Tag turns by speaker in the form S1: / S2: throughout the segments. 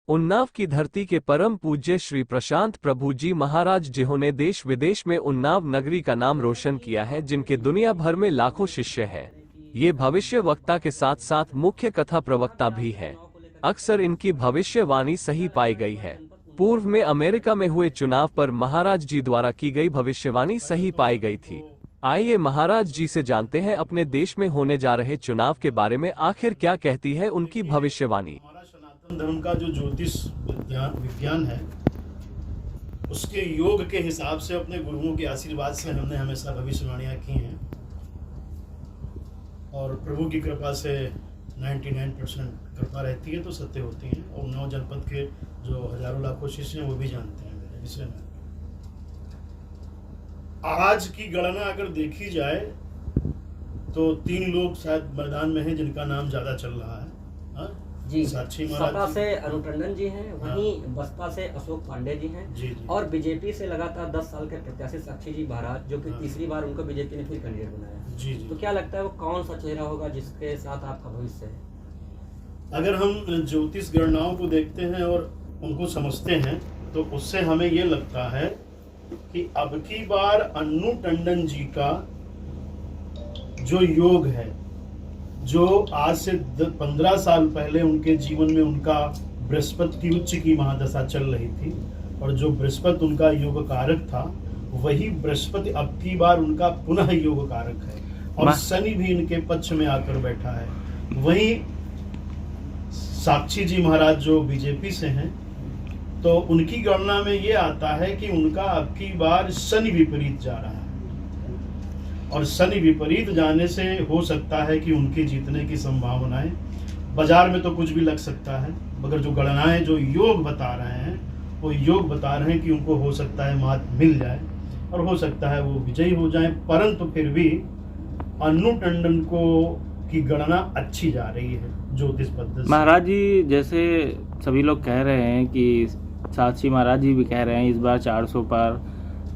S1: उन्नाव की धरती के परम पूज्य श्री प्रशांत प्रभु जी महाराज जिन्होंने देश विदेश में उन्नाव नगरी का नाम रोशन किया है, जिनके दुनिया भर में लाखों शिष्य हैं। ये भविष्य वक्ता के साथ साथ मुख्य कथा प्रवक्ता भी हैं। अक्सर इनकी भविष्यवाणी सही पाई गई है। पूर्व में अमेरिका में हुए चुनाव पर महाराज जी द्वारा की गई भविष्यवाणी सही पाई गई थी। आइए महाराज जी से जानते हैं अपने देश में होने जा रहे चुनाव के बारे में आखिर क्या कहती है उनकी भविष्यवाणी।
S2: हमारा सनातन धर्म का जो ज्योतिष विज्ञान है, उसके योग के हिसाब से अपने गुरुओं के आशीर्वाद से हमने हमेशा भविष्यवाणियां की हैं और प्रभु की कृपा से 99% कृपा रहती है तो सत्य होती हैं। और 9 जनपद के जो हजारों लाखों शिष्य हैं वो भी जानते हैं मेरे विषय में। आज की गणना अगर देखी जाए तो 3 लोग शायद मैदान में हैं जिनका नाम ज्यादा चल रहा है। हाँ?
S3: जी,
S2: साक्षी
S3: सपा
S2: महाराज
S3: से अनु टंडन जी हैं, वहीं बसपा से अशोक पांडे जी हैं
S2: जी जी।
S3: और बीजेपी से लगातार 10 साल के प्रत्याशी साक्षी जी महाराज, जो कि तीसरी बार उनको बीजेपी ने फिर कैंडिडेट बनाया।
S2: जी जी।
S3: तो क्या लगता है वो कौन सा चेहरा होगा जिसके साथ आपका भविष्य है?
S2: अगर हम ज्योतिष गणनाओं को देखते हैं और उनको समझते हैं तो उससे हमें ये लगता है कि अब की बार अन्नू टंडन जी का जो योग है, जो आज से 15 साल पहले उनके जीवन में उनका बृहस्पति की उच्च की महादशा चल रही थी और जो बृहस्पति उनका योग कारक था, वही बृहस्पति अब की बार उनका पुनः योग कारक है और शनि भी इनके पक्ष में आकर बैठा है। वहीं साक्षी जी महाराज जो बीजेपी से हैं, तो उनकी गणना में ये आता है कि उनका अब की बार शनि विपरीत जा रहा है और शनि विपरीत जाने से हो सकता है कि उनके जीतने की संभावनाएं, बाजार में तो कुछ भी लग सकता है, मगर जो गणनाएं जो योग बता रहे हैं वो योग बता रहे हैं कि उनको हो सकता है मात मिल जाए और हो सकता है वो विजयी हो जाए। परंतु फिर भी अन्नू टंडन को की गणना अच्छी जा रही है ज्योतिष पद्धति।
S4: महाराज जी, जैसे सभी लोग कह रहे हैं कि साक्षी महाराज जी भी कह रहे हैं इस बार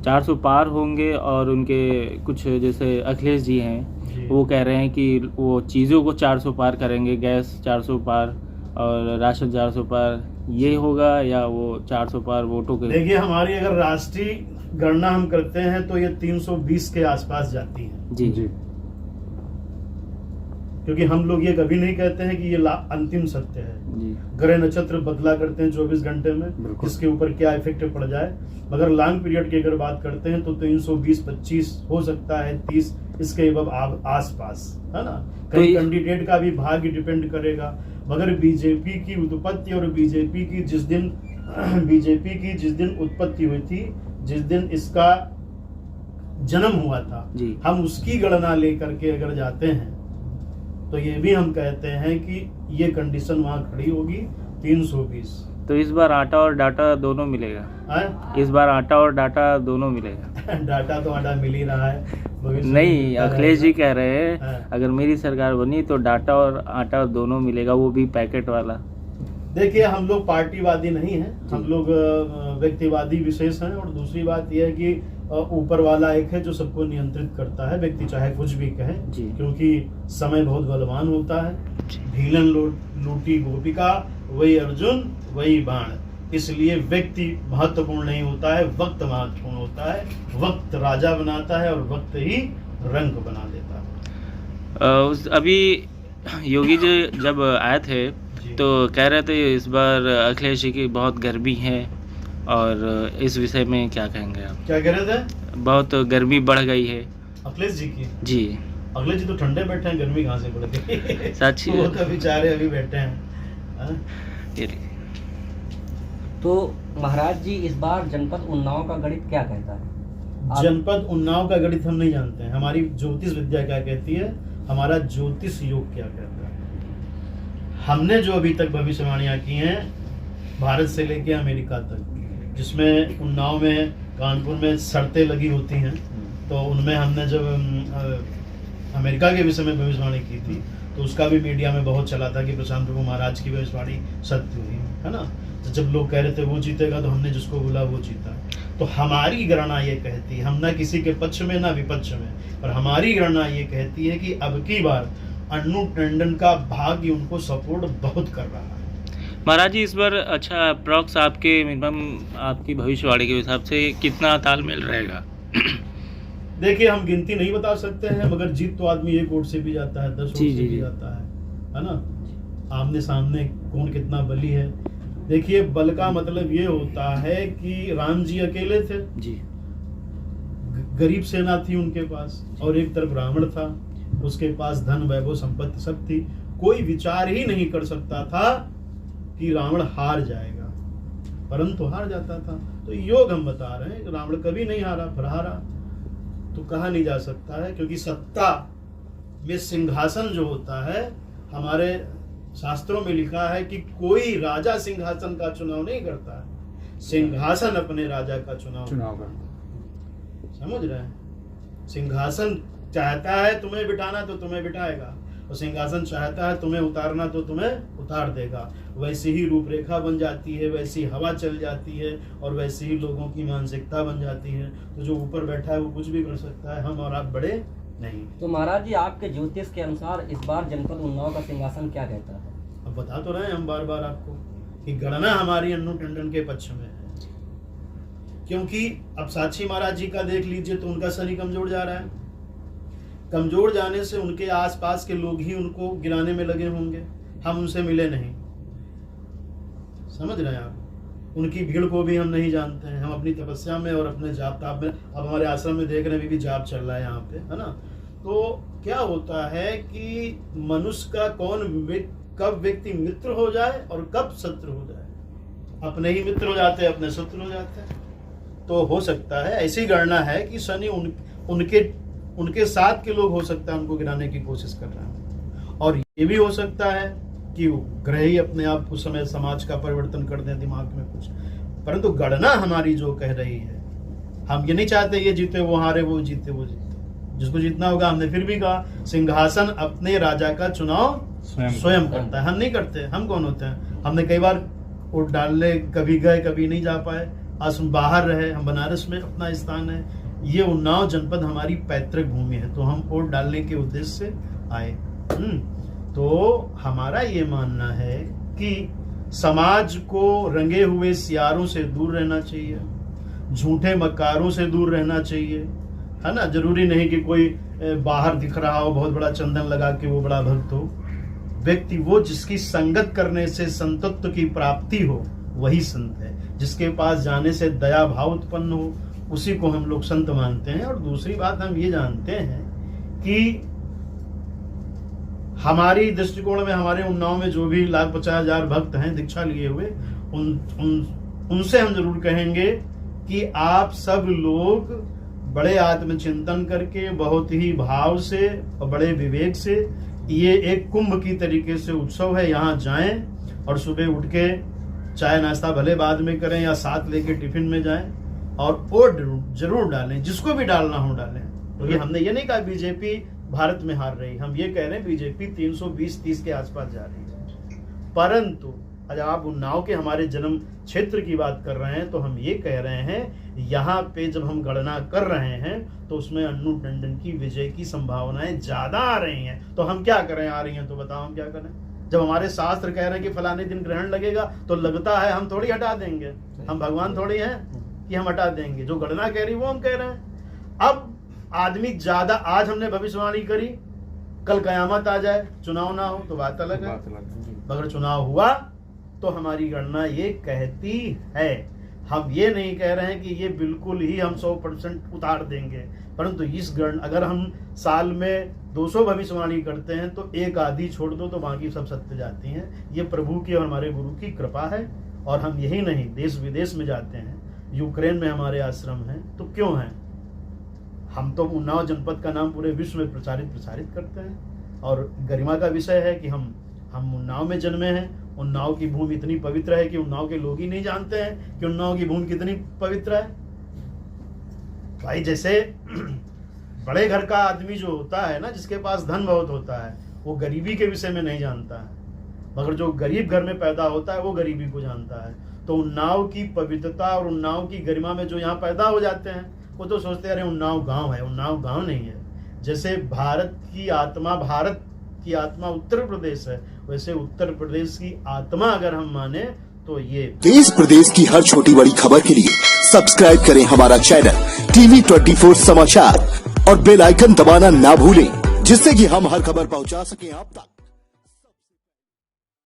S4: 400 पार होंगे और उनके कुछ जैसे अखिलेश जी हैं वो कह रहे हैं कि वो चीज़ों को 400 पार करेंगे, गैस 400 पार और राशन 400 पार, ये होगा या वो 400 पार वोटों के?
S2: देखिए, हमारी अगर राष्ट्रीय गणना हम करते हैं तो ये 320 के आसपास जाती है।
S4: जी जी।
S2: क्योंकि हम लोग ये कभी नहीं कहते हैं कि ये अंतिम सत्य है
S4: जी।
S2: ग्रह नक्षत्र बदला करते हैं 24 घंटे में, इसके ऊपर क्या इफेक्ट पड़ जाए, मगर लॉन्ग पीरियड की अगर बात करते हैं तो 320-25 हो सकता है, 30 इसके आसपास, है ना। कई कैंडिडेट का भी भाग्य डिपेंड करेगा, मगर बीजेपी की उत्पत्ति और बीजेपी की जिस दिन उत्पत्ति हुई थी, जिस दिन इसका जन्म हुआ था, हम उसकी गणना लेकर के अगर जाते हैं तो ये भी हम कहते हैं कि ये कंडीशन वहाँ खड़ी होगी 320।
S4: तो इस बार आटा और डाटा दोनों मिलेगा? इस बार आटा और डाटा दोनों मिलेगा?
S2: डाटा तो आटा मिल ही रहा है।
S4: नहीं, अखिलेश जी कह रहे हैं अगर मेरी सरकार बनी तो डाटा और आटा दोनों मिलेगा, वो भी पैकेट वाला।
S2: देखिए, हम लोग पार्टीवादी नहीं हैं, हम लोग व्यक्तिवादी विशेष हैं। और दूसरी बात यह है कि ऊपर वाला एक है जो सबको नियंत्रित करता है, व्यक्ति चाहे कुछ भी कहे, क्योंकि समय बहुत बलवान होता है। ढीलन लूटी गोपिका, वही अर्जुन वही बाण। इसलिए व्यक्ति महत्वपूर्ण नहीं होता है, वक्त महत्वपूर्ण होता है। वक्त राजा बनाता है और वक्त ही रंग बना देता है।
S4: अभी योगी जी जब आए थे तो कह रहे थे इस बार अखिलेश जी की बहुत गर्मी है, और इस विषय में क्या कहेंगे आप?
S2: क्या कह रहे थे?
S4: बहुत गर्मी बढ़ गई है
S2: अखिलेश जी की?
S4: जी।
S2: अखिलेश जी तो ठंडे बैठे हैं, गर्मी कहाँ से बढ़ गई?
S4: साक्षी
S2: वो तो बेचारे अभी बैठे हैं।
S3: तो महाराज जी, इस बार जनपद उन्नाव का गणित क्या कहता है?
S2: जनपद उन्नाव का गणित हम नहीं जानते हैं। हमारी ज्योतिष विद्या क्या कहती है, हमारा ज्योतिष योग क्या कहता है। हमने जो अभी तक भविष्यवाणियां की हैं भारत से लेकर अमेरिका तक, जिसमें उन्नाव में, कानपुर में शर्तें लगी होती हैं, तो उनमें हमने जब अमेरिका के विषय में भविष्यवाणी की थी तो उसका भी मीडिया में बहुत चला था कि प्रशांत प्रभु महाराज की भविष्यवाणी सत्य हुई है ना। तो जब लोग कह रहे थे वो जीतेगा, तो हमने जिसको बोला वो जीता। तो हमारी गणना ये कहती है, हम ना किसी के पक्ष में ना विपक्ष में, पर हमारी गणना ये कहती है कि अब की बार अन्नू टंडन का भाग्य उनको सपोर्ट बहुत कर रहा है।
S4: महाराज जी, इस बार अच्छा अप्रॉक्स आपके मिनिमम आपकी भविष्यवाणी के हिसाब से कितना तालमेल रहेगा?
S2: देखिए, हम गिनती नहीं बता सकते हैं, मगर जीत तो आदमी एक वोट से भी जाता है, 10 वोट से
S4: जी,
S2: भी
S4: जी।
S2: जाता है ना। आमने सामने कौन कितना बली है। देखिए, बल का मतलब ये होता है कि राम जी अकेले थे,
S4: जी
S2: गरीब सेना थी उनके पास, और एक तरफ रावण था, उसके पास धन वैभव संपत्ति सब थी। कोई विचार ही नहीं कर सकता था कि रावण हार जाएगा, परंतु हार जाता था। तो योग हम बता रहे हैं, रावण कभी नहीं हारा, फिर हारा तो कहा नहीं जा सकता है, क्योंकि सत्ता में सिंहासन जो होता है, हमारे शास्त्रों में लिखा है कि कोई राजा सिंहासन का चुनाव नहीं करता है, सिंहासन अपने राजा का चुनाव करता है। समझ रहे हैं? सिंहासन चाहता है तुम्हें बिठाना तो तुम्हें बिठाएगा, और सिंहासन चाहता है तुम्हें उतारना तो तुम्हें उतार देगा। वैसी ही रूपरेखा बन जाती है, वैसी हवा चल जाती है, और वैसी ही लोगों की मानसिकता बन जाती है। तो जो ऊपर बैठा है वो कुछ भी कर सकता है, हम और आप बड़े नहीं।
S3: तो महाराज जी, आपके ज्योतिष के अनुसार इस बार जनपद उन्नाव का सिंहासन क्या कहता है?
S2: अब बता तो रहे हैं हम बार बार आपको कि गणना हमारी अन्नू टंडन के पक्ष में है, क्योंकि अब साक्षी महाराज जी का देख लीजिए तो उनका शनि कमजोर जा रहा है। कमजोर जाने से उनके आसपास के लोग ही उनको गिराने में लगे होंगे, हम उनसे मिले नहीं। समझ रहे हैं आप? उनकी भीड़ को भी हम नहीं जानते हैं। हम अपनी तपस्या में और अपने जाप ताप में, अब हमारे आश्रम में देख रहे हैं भी जाप चल रहा है यहाँ पे, है ना। तो क्या होता है कि मनुष्य का कब व्यक्ति मित्र हो जाए और कब शत्रु हो जाए। अपने ही मित्र हो जाते हैं, अपने शत्रु हो जाते हैं। तो हो सकता है, ऐसी गणना है कि शनि उनके साथ के लोग हो सकता है उनको गिराने की कोशिश कर रहे हैं। और ये भी हो सकता है कि ग्रह ही अपने आप उस समय समाज का परिवर्तन कर दें दिमाग में कुछ। परंतु गणना हमारी जो कह रही है, हम ये नहीं चाहते ये जीते वो हारे, वो जीते वो जीते। जिसको जीतना होगा, हमने फिर भी कहा, सिंहासन अपने राजा का चुनाव स्वयं करता है, हम नहीं करते। हम कौन होते हैं? हमने कई बार वोट डालने कभी गए, कभी नहीं जा पाए। आज हम बाहर रहे, हम बनारस में अपना स्थान है, ये उन्नाव जनपद हमारी पैतृक भूमि है, तो हम वोट डालने के उद्देश्य से आए। तो हमारा ये मानना है कि समाज को रंगे हुए सियारों से दूर रहना चाहिए, झूठे मक्कारों से दूर रहना चाहिए, है ना। जरूरी नहीं कि कोई बाहर दिख रहा हो बहुत बड़ा चंदन लगा के वो बड़ा भक्त हो। व्यक्ति वो जिसकी संगत करने से संतत्व की प्राप्ति हो, वही संत है। जिसके पास जाने से दया भाव उत्पन्न हो, उसी को हम लोग संत मानते हैं। और दूसरी बात हम ये जानते हैं कि हमारी दृष्टिकोण में, हमारे उन्नाव में जो भी 1,50,000 भक्त हैं दीक्षा लिए हुए, उनसे हम जरूर कहेंगे कि आप सब लोग बड़े आत्मचिंतन करके, बहुत ही भाव से और बड़े विवेक से, ये एक कुंभ की तरीके से उत्सव है, यहाँ जाएं और सुबह उठ के चाय नाश्ता भले बाद में करें या साथ लेके टिफिन में जाएं, और वोट जरूर डालें, जिसको भी डालना हो डालें। तो ये हमने ये नहीं कहा बीजेपी भारत में हार रही, हम ये कह रहे हैं बीजेपी 320-30 के आसपास जा रही है। परंतु आज आप उन्नाव के हमारे जन्म क्षेत्र की बात कर रहे हैं, तो हम ये कह रहे हैं यहाँ पे जब हम गणना कर रहे हैं तो उसमें अन्नू टंडन की विजय की संभावनाएं ज्यादा आ रही हैं। तो हम क्या करें? आ रही हैं तो बताओ हम क्या करें? जब हमारे शास्त्र कह रहे हैं कि फलाने दिन ग्रहण लगेगा, तो लगता है हम थोड़ी हटा देंगे, हम भगवान थोड़ी हैं कि हम हटा देंगे। जो गणना कह रही वो हम कह रहे हैं। अब आदमी ज्यादा, आज हमने भविष्यवाणी करी, कल कयामत आ जाए, चुनाव ना हो तो बात अलग है। अगर चुनाव हुआ तो हमारी गणना ये कहती है। हम ये नहीं कह रहे हैं कि ये बिल्कुल ही हम 100% उतार देंगे, परंतु इस अगर हम साल में 200 भविष्यवाणी करते हैं तो एक आधी छोड़ दो तो बाकी सब सत्य जाती हैं। ये प्रभु की और हमारे गुरु की कृपा है। और हम यही नहीं, देश विदेश में जाते हैं, यूक्रेन में हमारे आश्रम हैं, तो क्यों हैं? हम तो उन्नाव जनपद का नाम पूरे विश्व में प्रचारित करते हैं। और गरिमा का विषय है कि हम उन्नाव में जन्मे हैं। उन्नाव की भूमि इतनी पवित्र है कि उन्नाव के लोग ही नहीं जानते हैं कि उन्नाव की भूमि कितनी पवित्र है। भाई, जैसे बड़े घर का आदमी जो होता है ना, जिसके पास धन बहुत होता है, वो गरीबी के विषय में नहीं जानता है, मगर जो गरीब घर में पैदा होता है वो गरीबी को जानता है। तो उन्नाव की पवित्रता और उन्नाव की गरिमा में जो यहाँ पैदा हो जाते हैं, वो तो सोचते हैं अरे उन्नाव गांव है। उन्नाव गांव नहीं है। जैसे भारत की आत्मा उत्तर प्रदेश है, वैसे उत्तर प्रदेश की आत्मा अगर हम माने तो ये
S5: देश प्रदेश की हर छोटी बड़ी खबर के लिए सब्सक्राइब करें हमारा चैनल TV24 समाचार और बेल आइकन दबाना ना भूलें, जिससे कि हम हर खबर पहुंचा सकें आप तक।